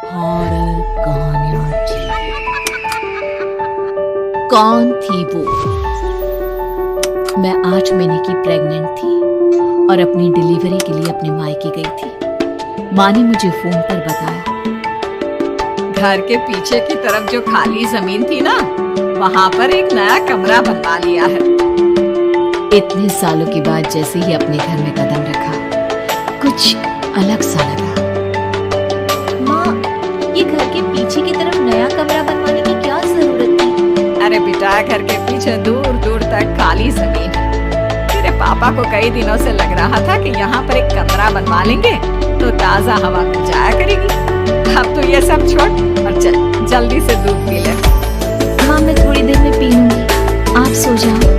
Horror कहानियां थी। कौन थी वो? मैं 8 महीने की प्रेग्नेंट थी और अपनी डिलीवरी के लिए अपने मायके गई थी। माँ ने मुझे फोन पर बताया, घर के पीछे की तरफ जो खाली जमीन थी ना, वहाँ पर एक नया कमरा बनवा लिया है। इतने सालों के बाद जैसे ही अपने घर में कदम रखा, कुछ अलग सा लगा। माँ, ये घर के पीछे की तरफ नया कमरा बनवाने की क्या जरूरत थी? अरे बेटा, घर के पीछे दूर दूर तक खाली जमीन है। तेरे पापा को कई दिनों से लग रहा था कि यहाँ पर एक कमरा बनवा लेंगे तो ताजा हवा मिल जाया करेगी। अब तो ये सब छोड़ और चल जल्दी से दूध पी ले। माँ, मैं थोड़ी देर में पी लूंगी, आप सो जाओ।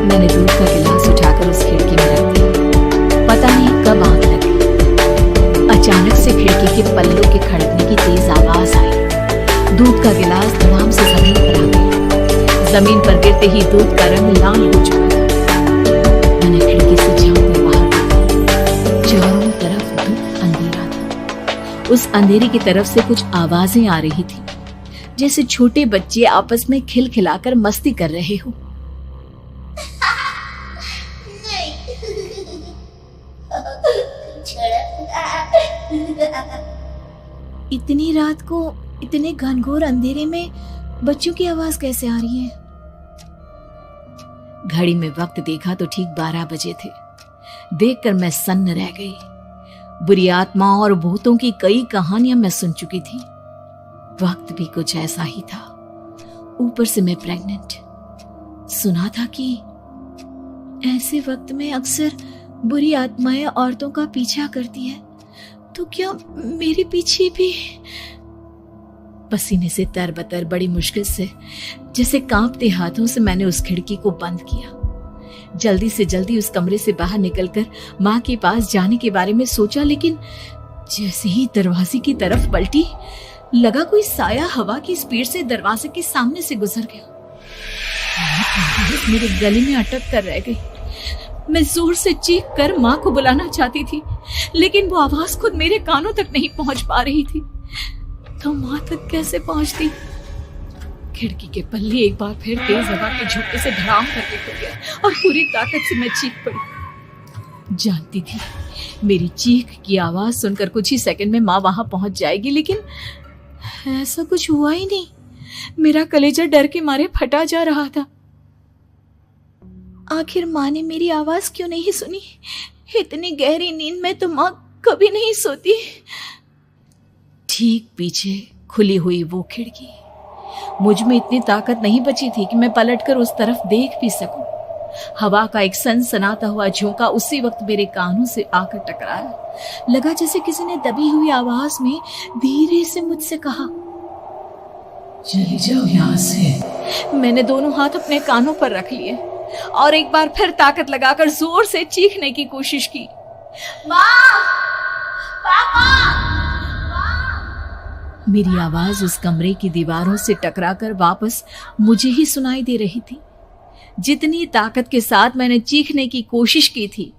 मैंने दूध का गिलास उठाकर उस खिड़की में रख दिया। पता नहीं कब आंख लगी, अचानक से खिड़की के पल्लों के खड़कने की तेज आवाज आई। दूध का गिलास धड़ाम से जमीन पर आ गया। जमीन पर गिरते ही दूध का रंग लाल हो चुका था। मैंने खिड़की से झांककर बाहर देखा। चारों तरफ धूप अंधेरा था। उस अंधेरे की तरफ से कुछ आवाजें आ रही थी, जैसे छोटे बच्चे आपस में खिलखिलाकर मस्ती कर रहे हो। इतनी रात को इतने घनघोर अंधेरे में बच्चों की आवाज कैसे आ रही है? घड़ी में वक्त देखा तो ठीक 12 बजे थे। देखकर मैं सन्न रह गई। बुरी आत्माओं और भूतों की कई कहानियां मैं सुन चुकी थी। वक्त भी कुछ ऐसा ही था। ऊपर से मैं प्रेग्नेंट। सुना था कि ऐसे वक्त में अक्सर बुरी आत्माएं औरतों का पीछा करती है, तो क्या मेरे पीछे भी? पसीने से तरबतर बड़ी मुश्किल से, जैसे कांपते हाथों से मैंने उस खिड़की को बंद किया। जल्दी से जल्दी उस कमरे से बाहर निकलकर माँ के पास जाने के बारे में सोचा, लेकिन जैसे ही दरवाजे की तरफ पलटी, लगा कोई साया हवा की स्पीड से दरवाजे के सामने से गुजर गया। मेरे गले में अटक कर रह गई। मैं जोर से चीख कर माँ को बुलाना चाहती थी, लेकिन वो आवाज खुद मेरे कानों तक नहीं पहुंच पा रही थी। तो माँ तक कैसे पहुंचती? खिड़की के पल्ले एक बार फिर तेज हवा के झोंके से धड़ाम करके खुल गया और पूरी ताकत से मैं चीख पड़ी। जानती थी मेरी चीख की आवाज सुनकर कुछ ही सेकंड में माँ वहां पहुंच जाएगी, लेकिन ऐसा कुछ हुआ ही नहीं। मेरा कलेजा डर के मारे फटा जा रहा था। आखिर माँ ने मेरी आवाज क्यों नहीं सुनी? इतनी गहरी नींद में तो माँ कभी नहीं सोती। ठीक पीछे खुली हुई वो खिड़की। मुझ में इतनी ताकत नहीं बची थी कि मैं पलटकर उस तरफ देख भी सकूं। हवा का एक सनसनाता हुआ झोंका उसी वक्त मेरे कानों से आकर टकराया। लगा जैसे किसी ने दबी हुई आवाज में धीरे से मुझसे कहा, चली जाओ यहाँ से। मैंने दोनों हाथ अपने कानों पर रख लिए और एक बार फिर ताकत लगाकर जोर से चीखने की कोशिश की। माँ! पापा! मेरी आवाज उस कमरे की दीवारों से टकराकर वापस मुझे ही सुनाई दे रही थी। जितनी ताकत के साथ मैंने चीखने की कोशिश की थी,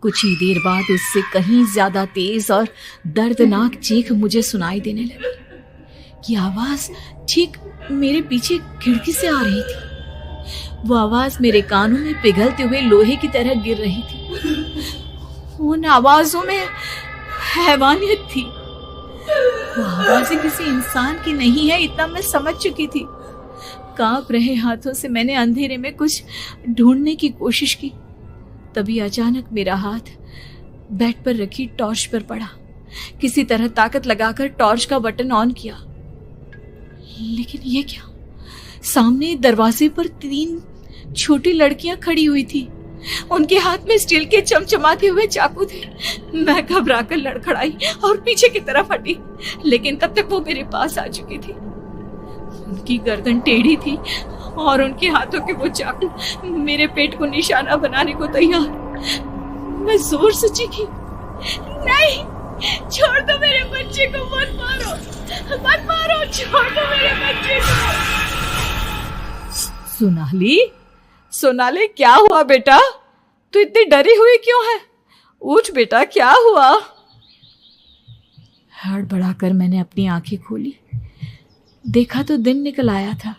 कुछ ही देर बाद उससे कहीं ज्यादा तेज और दर्दनाक चीख मुझे सुनाई देने लगी। ये आवाज ठीक मेरे पीछे खिड़की से आ रही थी। वो आवाज मेरे कानों में पिघलते हुए लोहे की तरह गिर रही थी। उन आवाजों में हैवानियत थी। वो आवाजें किसी इंसान की नहीं है, इतना मैं समझ चुकी थी। कांप रहे हाथों से मैंने अंधेरे में कुछ ढूंढने की कोशिश की। तभी अचानक मेरा हाथ बेड पर रखी टॉर्च पर पड़ा। किसी तरह ताकत लगाकर टॉर्च का बटन ऑन किया, लेकिन ये क्या? सामने दरवाजे पर 3 छोटी लड़कियां खड़ी हुई थी। उनके हाथ में स्टील के चमचमाते हुए चाकू थे। मैं घबराकर लड़खड़ाई और पीछे की तरफ हटी, लेकिन तब तक वो मेरे पास आ चुकी थी। उनकी गर्दन टेढ़ी थी और उनके हाथों के वो चाकू मेरे पेट को निशाना बनाने को तैयार। मैं जोर से चीखी, नहीं, छोड़ दो मेरे बच्चे को, मत मारो, मत मारो, छोड़ दो मेरे बच्चे को। सोनाली, सोनाली, क्या हुआ बेटा? तू इतनी डरी हुई क्यों है? उठ बेटा, क्या हुआ? हड़बड़ाकर मैंने अपनी आंखें खोली। देखा तो दिन निकल आया था।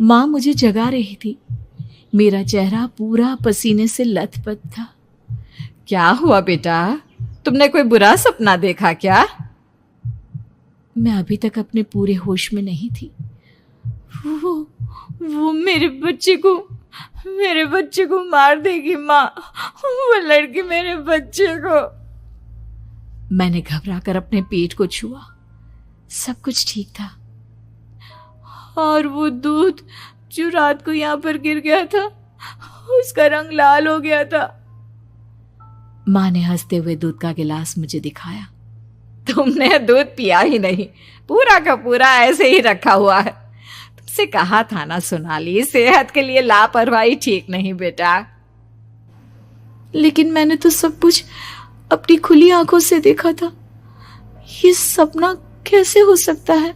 माँ मुझे जगा रही थी। मेरा चेहरा पूरा पसीने से लथपथ था। क्या हुआ बेटा, तुमने कोई बुरा सपना देखा क्या? मैं अभी तक अपने पूरे होश में नहीं थी। वो मेरे बच्चे को मार देगी माँ। वो लड़की मेरे बच्चे को। मैंने घबराकर अपने पेट को छुआ। सब कुछ ठीक था। और वो दूध जो रात को यहाँ पर गिर गया था, उसका रंग लाल हो गया था। माँ ने हंसते हुए दूध का गिलास मुझे दिखाया। तुमने दूध पिया ही नहीं, पूरा का पूरा ऐसे ही रखा हुआ है। तुमसे कहा था ना सोनाली, सेहत के लिए लापरवाही ठीक नहीं बेटा। लेकिन मैंने तो सब कुछ अपनी खुली आंखों से देखा था। ये सपना कैसे हो सकता है?